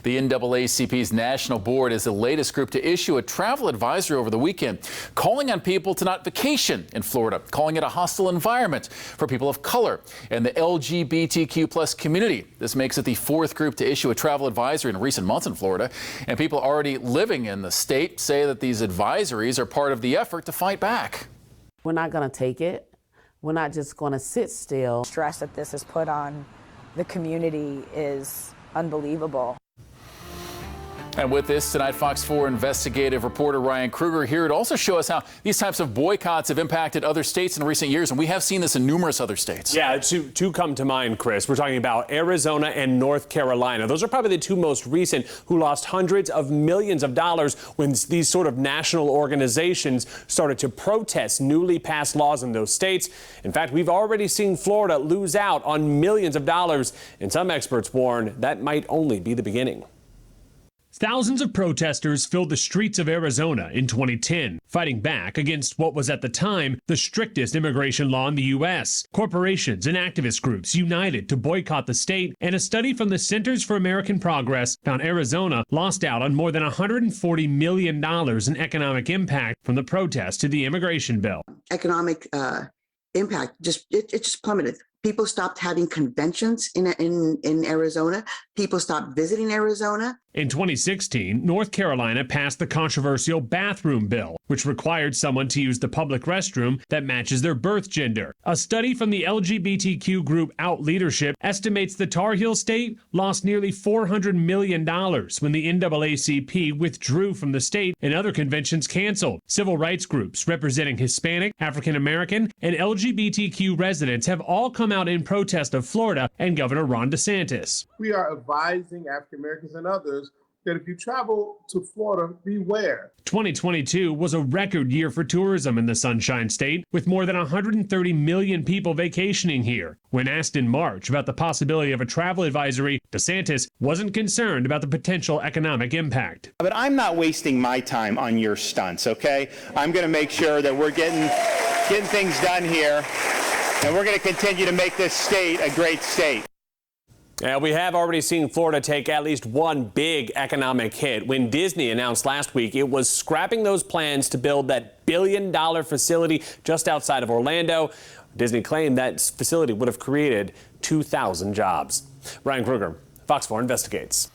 The NAACP's national board is the latest group to issue a travel advisory over the weekend, calling on people to not vacation in Florida, calling it a hostile environment for people of color and the LGBTQ+ community. This makes it the fourth group to issue a travel advisory in recent months in Florida, and people already living in the state say that these advisories are part of the effort to fight back. We're not going to take it. We're not just going to sit still. Stress that this has put on the community is unbelievable. And with this tonight, Fox 4 investigative reporter Ryan Kruger here to also show us how these types of boycotts have impacted other states in recent years. And we have seen this in numerous other states. Yeah, two come to mind, Chris. We're talking about Arizona and North Carolina. Those are probably the two most recent who lost hundreds of millions of dollars when these sort of national organizations started to protest newly passed laws in those states. In fact, we've already seen Florida lose out on millions of dollars. And some experts warn that might only be the beginning. Thousands of protesters filled the streets of Arizona in 2010, fighting back against what was at the time the strictest immigration law in the U.S. Corporations and activist groups united to boycott the state, and a study from the Centers for American Progress found Arizona lost out on more than $140 million in economic impact from the protest to the immigration bill. Economic impact it just plummeted. People stopped having conventions in Arizona. People stopped visiting Arizona. In 2016, North Carolina passed the controversial bathroom bill, which required someone to use the public restroom that matches their birth gender. A study from the LGBTQ group Out Leadership estimates the Tar Heel state lost nearly $400 million when the NAACP withdrew from the state and other conventions canceled. Civil rights groups representing Hispanic, African American, and LGBTQ residents have all come out in protest of Florida and Governor Ron DeSantis. We are advising African Americans and others that if you travel to Florida, beware. 2022 was a record year for tourism in the Sunshine State, with more than 130 million people vacationing here. When asked in March about the possibility of a travel advisory, DeSantis wasn't concerned about the potential economic impact. But I'm not wasting my time on your stunts, okay? I'm going to make sure that we're getting things done here, and we're going to continue to make this state a great state. Yeah, we have already seen Florida take at least one big economic hit when Disney announced last week it was scrapping those plans to build that billion-dollar facility just outside of Orlando. Disney claimed that facility would have created 2,000 jobs. Ryan Kruger, Fox 4 investigates.